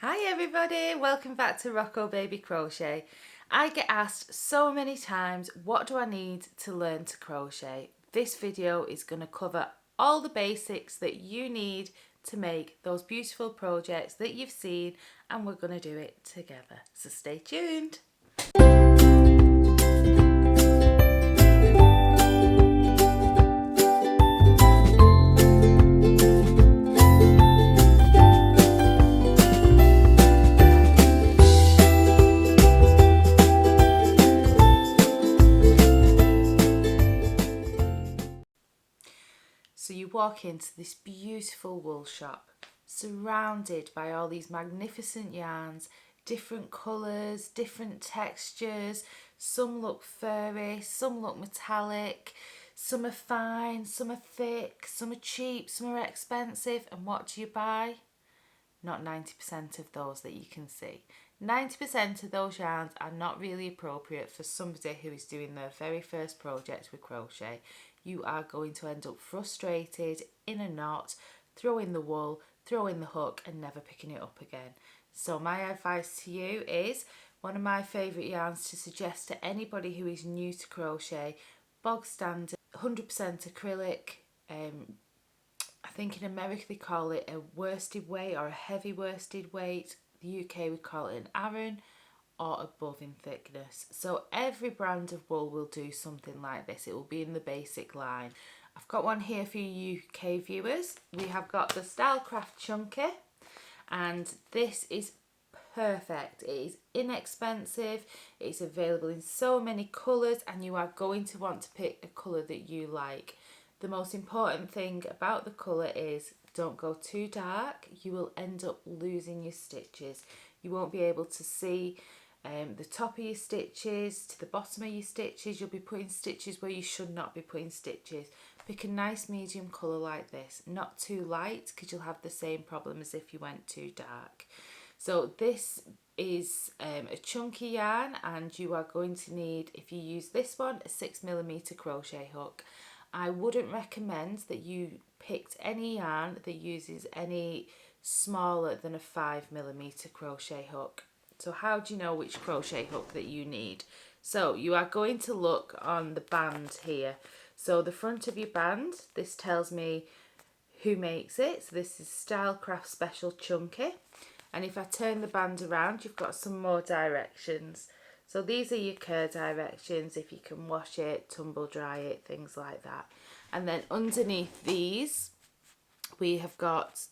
Hi everybody, welcome back to Rocco Baby Crochet. I get asked so many times, what do I need to learn to crochet? This video is going to cover all the basics that you need to make those beautiful projects that you've seen, and we're going to do it together. So stay tuned. So you walk into this beautiful wool shop, surrounded by all these magnificent yarns, different colours, different textures. Some look furry, some look metallic, some are fine, some are thick, some are cheap, some are expensive. And what do you buy? Not 90% of those that you can see. 90% of those yarns are not really appropriate for somebody who is doing their very first project with crochet. You are going to end up frustrated, in a knot, throwing the wool, throwing the hook and never picking it up again. So my advice to you is, one of my favourite yarns to suggest to anybody who is new to crochet, bog standard, 100% acrylic. I think in America they call it a worsted weight or a heavy worsted weight. The UK we call it an Aran or above in thickness. So every brand of wool will do something like this. It will be in the basic line. I've got one here for you UK viewers. We have got the Stylecraft Chunky, and this is perfect. It is inexpensive, it's available in so many colours, and you are going to want to pick a colour that you like. The most important thing about the colour is don't go too dark. You will end up losing your stitches. You won't be able to see the top of your stitches to the bottom of your stitches. You'll be putting stitches where you should not be putting stitches. Pick a nice medium colour like this, not too light, because you'll have the same problem as if you went too dark. So this is a chunky yarn, and you are going to need, if you use this one, a 6mm crochet hook. I wouldn't recommend that you picked any yarn that uses any smaller than a 5mm crochet hook. So how do you know which crochet hook that you need? So you are going to look on the band here. So the front of your band, this tells me who makes it. So this is Stylecraft Special Chunky. And if I turn the band around, you've got some more directions. So these are your care directions, if you can wash it, tumble dry it, things like that. And then underneath these, we have got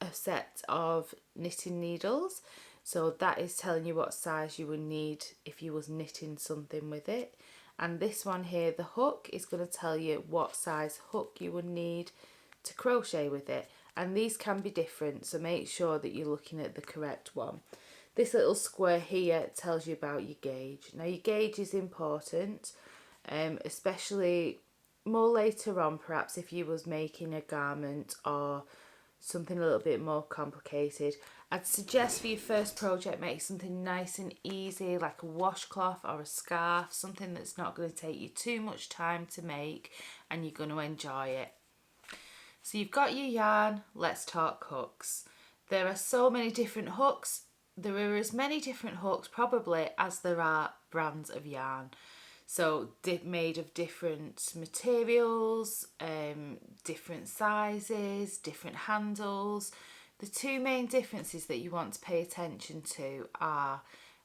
a set of knitting needles. So that is telling you what size you would need if you was knitting something with it. And this one here, the hook, is going to tell you what size hook you would need to crochet with it. And these can be different, so make sure that you're looking at the correct one. This little square here tells you about your gauge. Now your gauge is important, especially more later on, perhaps if you was making a garment or something a little bit more complicated. I'd suggest for your first project, make something nice and easy, like a washcloth or a scarf, something that's not going to take you too much time to make and you're going to enjoy it. So you've got your yarn, let's talk hooks. There are so many different hooks. There are as many different hooks probably as there are brands of yarn. So made of different materials, different sizes, different handles. The two main differences that you want to pay attention to are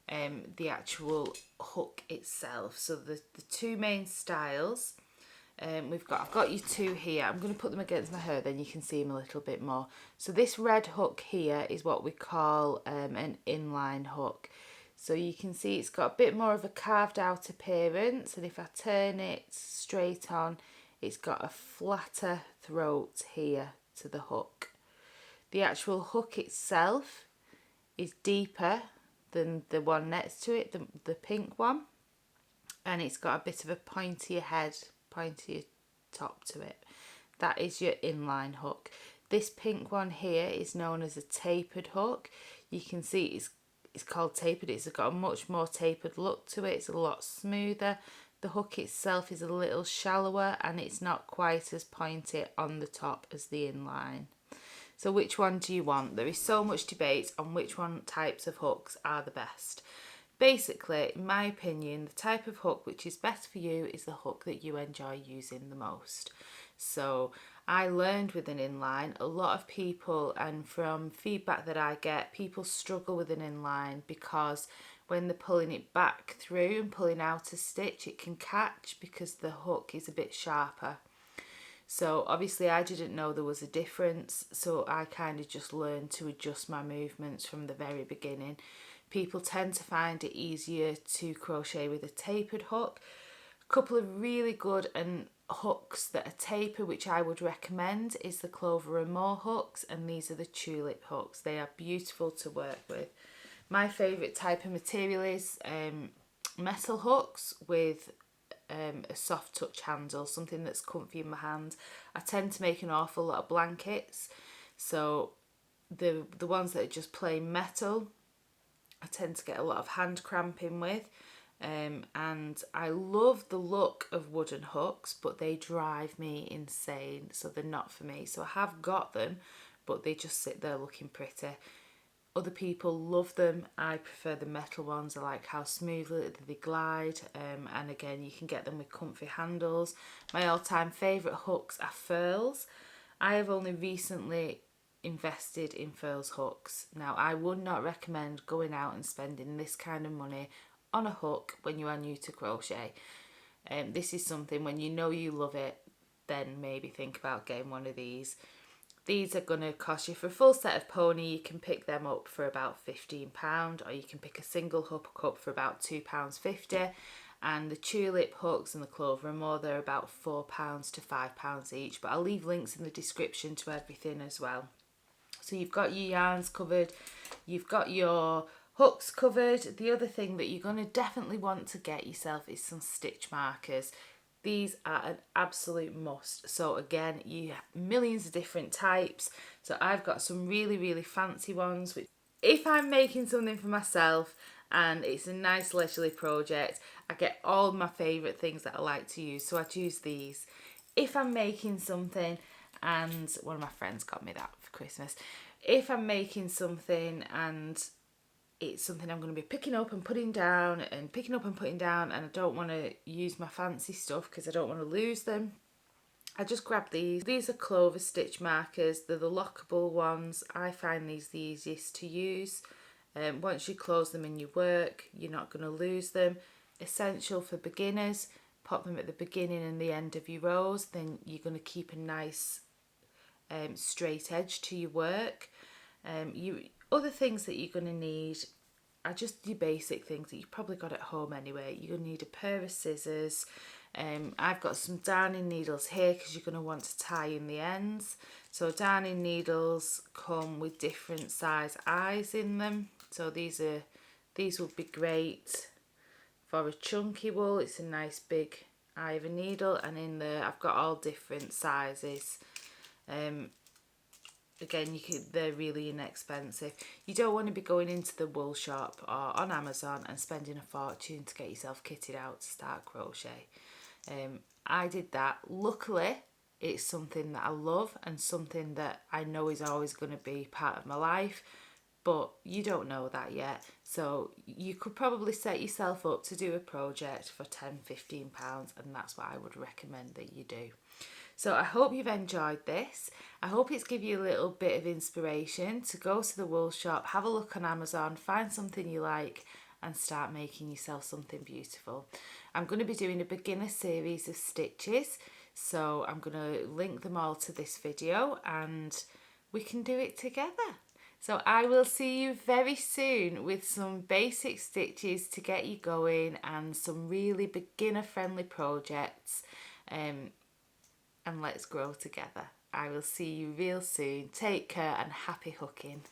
the actual hook itself. So the two main styles. I've got you two here. I'm going to put them against my hair, then you can see them a little bit more. So this red hook here is what we call an inline hook. So you can see it's got a bit more of a carved out appearance, and if I turn it straight on, it's got a flatter throat here to the hook. The actual hook itself is deeper than the one next to it, the pink one, and it's got a bit of a pointier head, pointier top to it. That is your inline hook. This pink one here is known as a tapered hook. You can see it's called tapered. It's got a much more tapered look to it. It's a lot smoother. The hook itself is a little shallower and it's not quite as pointy on the top as the inline. So which one do you want? There is so much debate on which one types of hooks are the best. Basically, in my opinion, the type of hook which is best for you is the hook that you enjoy using the most. So I learned with an inline, a lot of people, and from feedback that I get, people struggle with an inline because when they're pulling it back through and pulling out a stitch, it can catch because the hook is a bit sharper. So obviously I didn't know there was a difference, so I kind of just learned to adjust my movements from the very beginning. People tend to find it easier to crochet with a tapered hook. A couple of really good and hooks that are taper which I would recommend is the Clover and More hooks, and these are the tulip hooks. They are beautiful to work with. My favourite type of material is metal hooks with a soft touch handle, something that's comfy in my hand. I tend to make an awful lot of blankets, so the ones that are just plain metal I tend to get a lot of hand cramping with, and I love the look of wooden hooks, but they drive me insane, so they're not for me. So I have got them, but they just sit there looking pretty. Other people love them. I prefer the metal ones. I like how smoothly they glide, and again you can get them with comfy handles. My all-time favourite hooks are furls. I have only recently invested in furls hooks. Now I would not recommend going out and spending this kind of money on a hook when you are new to crochet. This is something when you know you love it, then maybe think about getting one of these. These are going to cost you, for a full set of pony, you can pick them up for about £15, or you can pick a single hook up for about £2.50. And the tulip hooks and the Clover and More, they're about £4 to £5 each. But I'll leave links in the description to everything as well. So you've got your yarns covered, you've got your hooks covered. The other thing that you're going to definitely want to get yourself is some stitch markers. These are an absolute must. So again, you have millions of different types. So I've got some really, really fancy ones, which if I'm making something for myself and it's a nice leisurely project, I get all my favourite things that I like to use. So I choose these. If I'm making something, and one of my friends got me that for Christmas, if I'm making something and it's something I'm going to be picking up and putting down and picking up and putting down, and I don't want to use my fancy stuff because I don't want to lose them, I just grab these. These are Clover stitch markers. They're the lockable ones. I find these the easiest to use. Once you close them in your work, you're not going to lose them. Essential for beginners. Pop them at the beginning and the end of your rows, then you're going to keep a nice straight edge to your work. Other things that you're going to need are just your basic things that you've probably got at home anyway. You're going to need a pair of scissors. I've got some darning needles here because you're going to want to tie in the ends. So darning needles come with different size eyes in them. So these would be great for a chunky wool. It's a nice big eye of a needle, and in there I've got all different sizes. Again, they're really inexpensive. You don't want to be going into the wool shop or on Amazon and spending a fortune to get yourself kitted out to start crochet. I did that. Luckily, it's something that I love and something that I know is always going to be part of my life, but you don't know that yet. So you could probably set yourself up to do a project for £10–15, and that's what I would recommend that you do. So I hope you've enjoyed this. I hope it's given you a little bit of inspiration to go to the wool shop, have a look on Amazon, find something you like and start making yourself something beautiful. I'm going to be doing a beginner series of stitches, so I'm going to link them all to this video and we can do it together. So I will see you very soon with some basic stitches to get you going and some really beginner friendly projects. And let's grow together. I will see you real soon. Take care and happy hooking.